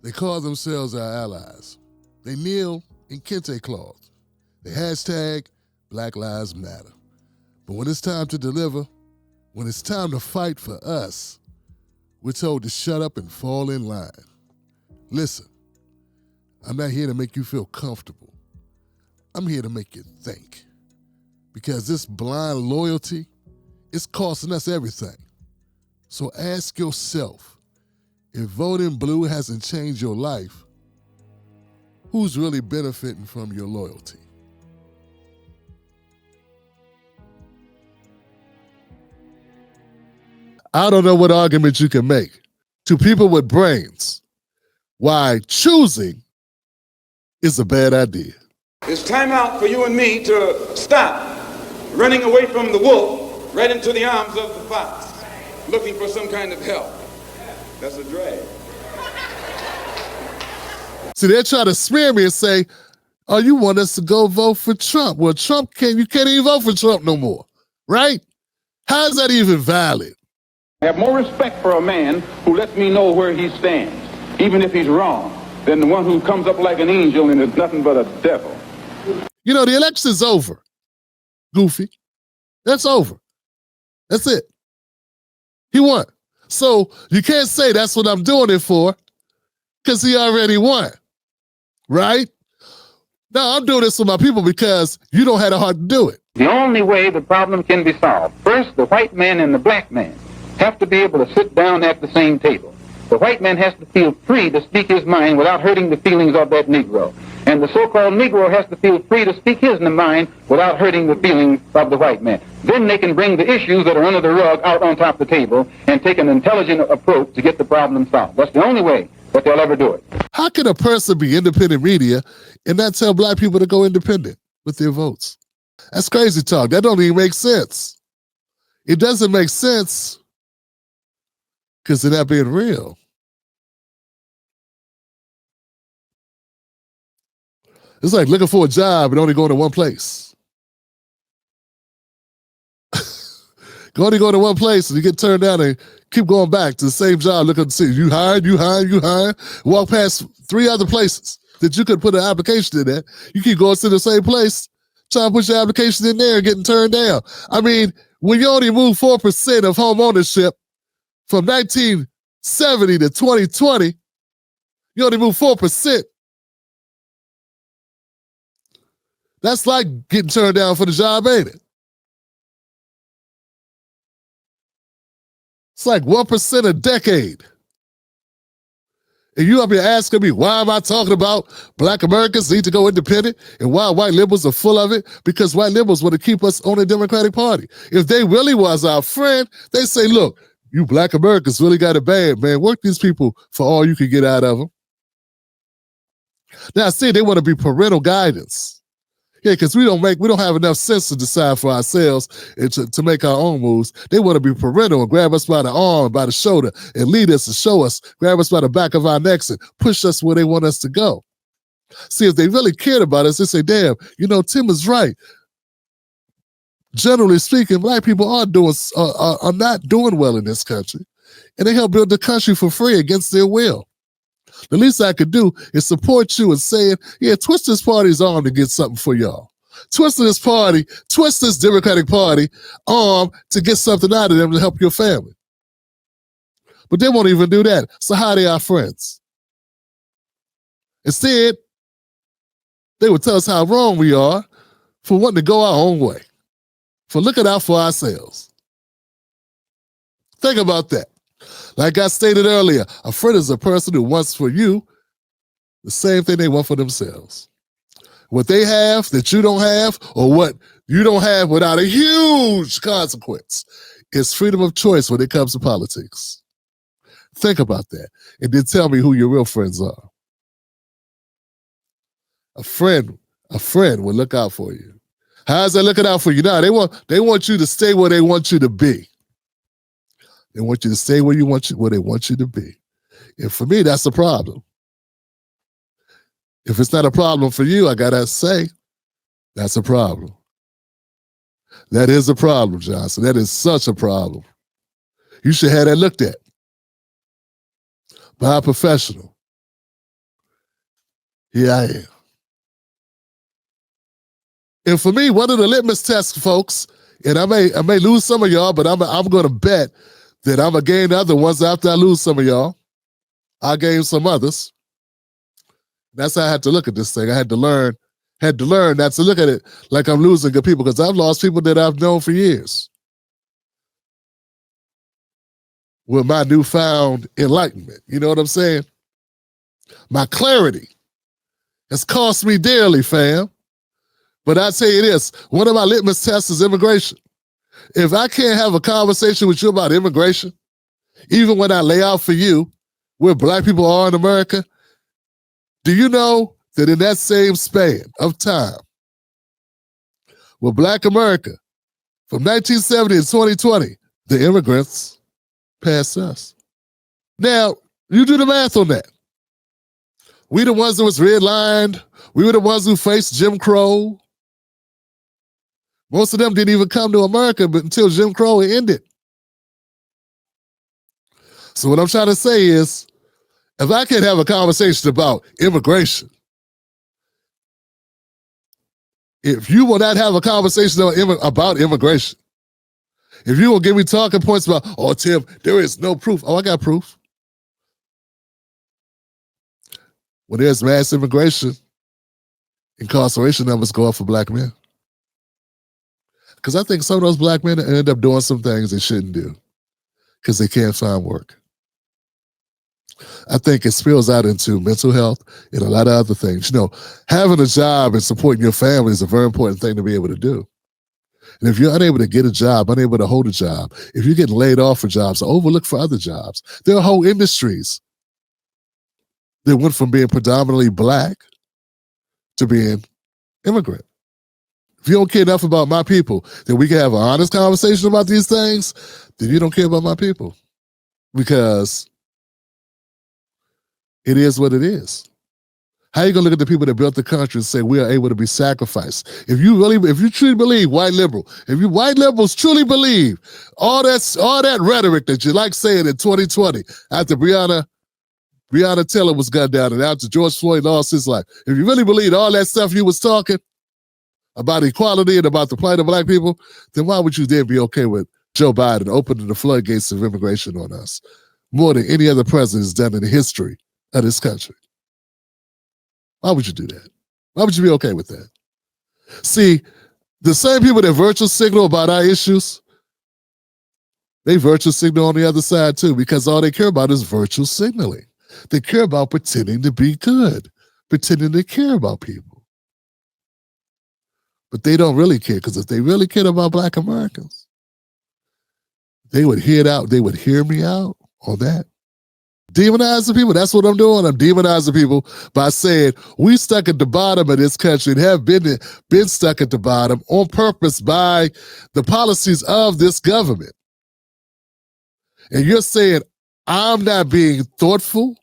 They call themselves our allies. They kneel in kente cloth. They hashtag Black Lives Matter. But when it's time to deliver, when it's time to fight for us, we're told to shut up and fall in line. Listen, I'm not here to make you feel comfortable. I'm here to make you think. Because this blind loyalty, it's costing us everything. So ask yourself, if voting blue hasn't changed your life, who's really benefiting from your loyalty? I don't know what argument you can make to people with brains why choosing is a bad idea. It's time out for you and me to stop running away from the wolf right into the arms of the fox, looking for some kind of help. That's a drag. See, they're trying to smear me and say, oh, you want us to go vote for Trump. Well, you can't even vote for Trump no more, right? How is that even valid? I have more respect for a man who lets me know where he stands, even if he's wrong, than the one who comes up like an angel and is nothing but a devil. You know, the election's over, Goofy. That's over. That's it. He won. So you can't say that's what I'm doing it for, because he already won, right? No, I'm doing this for my people because you don't have the heart to do it. The only way the problem can be solved, first, the white man and the black man have to be able to sit down at the same table. The white man has to feel free to speak his mind without hurting the feelings of that Negro. And the so-called Negro has to feel free to speak his mind without hurting the feelings of the white man. Then they can bring the issues that are under the rug out on top of the table and take an intelligent approach to get the problem solved. That's the only way that they'll ever do it. How can a person be independent media and not tell black people to go independent with their votes? That's crazy talk. That don't even make sense. It doesn't make sense because they're not being real. It's like looking for a job and only going to one place. Only go to one place and you get turned down and keep going back to the same job looking to see you hired. Walk past 3 other places that you could put an application in there. You keep going to the same place, trying to put your application in there and getting turned down. I mean, when you only move 4% of home ownership from 1970 to 2020, you only move 4%. That's like getting turned down for the job, ain't it? It's like 1% a decade. And you up here asking me, why am I talking about black Americans need to go independent and why white liberals are full of it? Because white liberals want to keep us on the Democratic Party. If they really was our friend, they say, look, you black Americans really got it bad, man. Work these people for all you can get out of them. Now, see, they want to be parental guidance. Yeah, because we don't have enough sense to decide for ourselves and to make our own moves. They want to be parental and grab us by the arm, by the shoulder, and lead us and show us, grab us by the back of our necks and push us where they want us to go. See, if they really cared about us, they say, damn, Tim is right. Generally speaking, black people are not doing well in this country. And they help build the country for free against their will. The least I could do is support you and saying, yeah, twist this party's arm to get something for y'all. Twist this Democratic Party arm to get something out of them to help your family. But they won't even do that. So how are they our friends? Instead, they would tell us how wrong we are for wanting to go our own way, for looking out for ourselves. Think about that. Like I stated earlier, a friend is a person who wants for you the same thing they want for themselves. What they have that you don't have, or what you don't have without a huge consequence, is freedom of choice when it comes to politics. Think about that, and then tell me who your real friends are. A friend will look out for you. How's that looking out for you now? They want you to stay where they want you to be. They want you to stay where they want you to be. And for me, that's a problem. If it's not a problem for you, I gotta say, that's a problem. That is a problem, Johnson. That is such a problem. You should have that looked at by a professional. Here I am. And for me, one of the litmus tests, folks, and I may lose some of y'all, but I'm going to bet that I'm going to gain other ones after I lose some of y'all. I'll gain some others. That's how I had to look at this thing. I had to learn not to look at it like I'm losing good people, because I've lost people that I've known for years. With my newfound enlightenment, you know what I'm saying? My clarity has cost me dearly, fam. But I tell you this, one of my litmus tests is immigration. If I can't have a conversation with you about immigration, even when I lay out for you where black people are in America, do you know that in that same span of time, with black America, from 1970 to 2020, the immigrants passed us. Now, you do the math on that. We the ones that was redlined. We were the ones who faced Jim Crow. Most of them didn't even come to America until Jim Crow ended. So what I'm trying to say is, if I can have a conversation about immigration, if you will not have a conversation about immigration, if you will give me talking points about, oh, Tim, there is no proof. Oh, I got proof. When there's mass immigration, incarceration numbers go up for black men. Because I think some of those black men end up doing some things they shouldn't do because they can't find work. I think it spills out into mental health and a lot of other things. You know, having a job and supporting your family is a very important thing to be able to do. And if you're unable to get a job, unable to hold a job, if you're getting laid off for jobs or overlooked for other jobs, there are whole industries that went from being predominantly black to being immigrant. If you don't care enough about my people, then we can have an honest conversation about these things, then you don't care about my people. Because it is what it is. How are you going to look at the people that built the country and say we are able to be sacrificed? If you truly believe, white liberals truly believe all that rhetoric that you like saying in 2020 after Breonna Taylor was gunned down and after George Floyd lost his life, if you really believe all that stuff you was talking about equality and about the plight of black people, then why would you then be okay with Joe Biden opening the floodgates of immigration on us more than any other president has done in the history of this country? Why would you do that? Why would you be okay with that? See, the same people that virtue signal about our issues, they virtue signal on the other side too, because all they care about is virtue signaling. They care about pretending to be good, pretending to care about people. But they don't really care, because if they really cared about black Americans, they would hear me out on that. Demonize the people. That's what I'm doing. I'm demonizing people by saying we stuck at the bottom of this country and have been stuck at the bottom on purpose by the policies of this government. And you're saying I'm not being thoughtful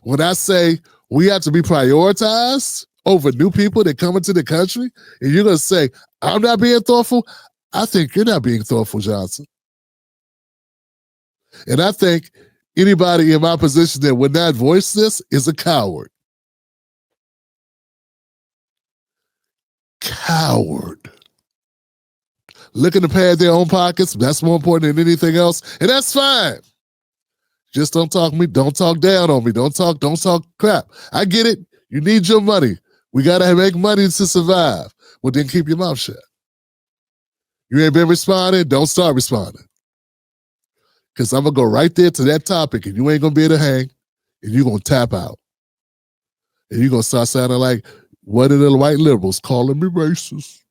when I say we have to be prioritized over new people that come into the country, and you're going to say I'm not being thoughtful? I think you're not being thoughtful, Johnson. And I think anybody in my position that would not voice this is a coward. Coward. Looking to pad their own pockets, that's more important than anything else, and that's fine. Just don't talk down on me. Don't talk crap. I get it. You need your money. We got to make money to survive. Well, then keep your mouth shut. You ain't been responding, don't start responding. Because I'm going to go right there to that topic, and you ain't going to be able to hang, and you're going to tap out. And you're going to start sounding like one of the white liberals calling me racist.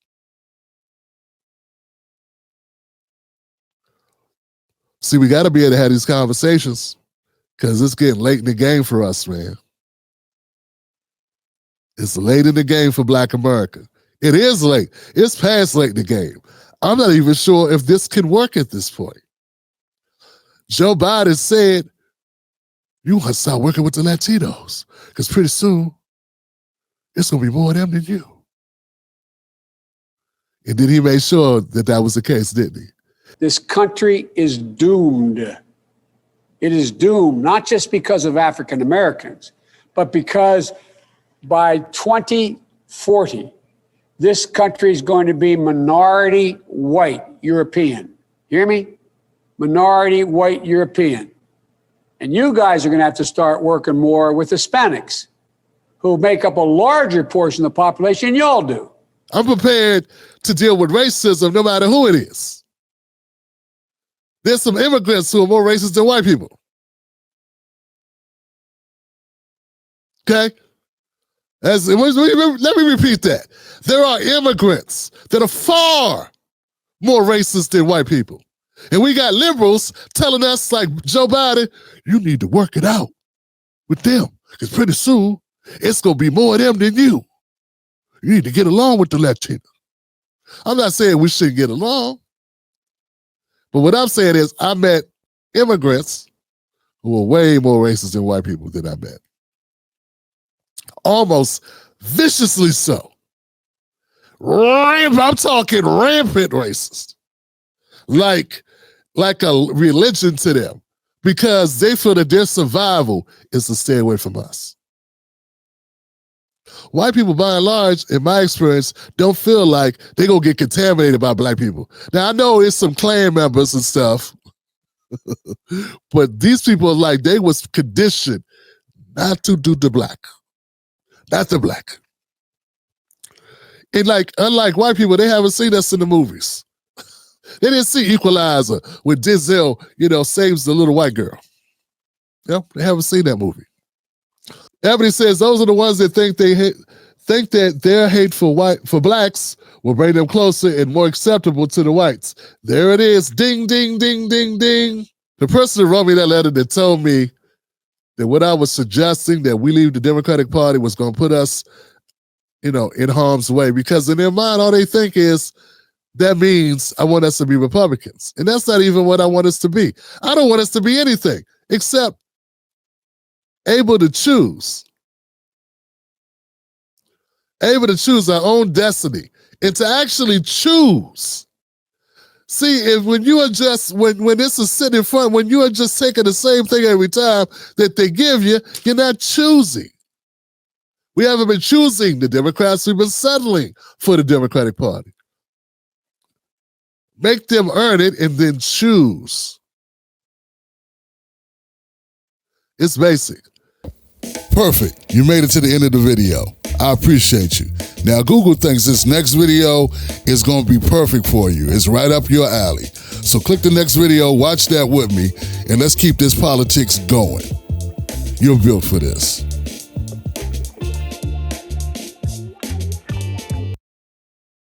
See, we got to be able to have these conversations, because it's getting late in the game for us, man. It's late in the game for black America. It is late. It's past late in the game. I'm not even sure if this can work at this point. Joe Biden said, you want to start working with the Latinos, because pretty soon it's going to be more of them than you. And then he made sure that that was the case, didn't he? This country is doomed. It is doomed, not just because of African Americans, but because by 2040, this country is going to be minority white European. Hear me? Minority white European. And you guys are going to have to start working more with Hispanics, who make up a larger portion of the population than y'all do. I'm prepared to deal with racism no matter who it is. There's some immigrants who are more racist than white people. Okay? Let me repeat that. There are immigrants that are far more racist than white people. And we got liberals telling us, like Joe Biden, you need to work it out with them. Because pretty soon, it's going to be more of them than you. You need to get along with the Latino. I'm not saying we shouldn't get along. But what I'm saying is I met immigrants who are way more racist than white people than I met. Almost viciously so. I'm talking rampant racist. Like a religion to them, because they feel that their survival is to stay away from us. White people, by and large, in my experience, don't feel like they're going to get contaminated by black people. Now, I know it's some Klan members and stuff, but these people are like, they was conditioned not to do the black. Not the black. And like, unlike white people, they haven't seen us in the movies. They didn't see Equalizer when Denzel, saves the little white girl. They haven't seen that movie. Ebony says those are the ones that think that their hate for blacks will bring them closer and more acceptable to the whites. There it is. Ding, ding, ding, ding, ding. The person who wrote me that letter that told me that what I was suggesting that we leave the Democratic Party was going to put us, in harm's way, because in their mind, all they think is that means I want us to be Republicans. And that's not even what I want us to be. I don't want us to be anything except able to choose. Able to choose our own destiny and to actually choose. See, when you are just, when this is sitting in front, when you are just taking the same thing every time that they give you, you're not choosing. We haven't been choosing the Democrats. We've been settling for the Democratic Party. Make them earn it and then choose. It's basic. Perfect. You made it to the end of the video. I appreciate you. Now, Google thinks this next video is going to be perfect for you. It's right up your alley. So click the next video, watch that with me, and let's keep this politics going. You're built for this.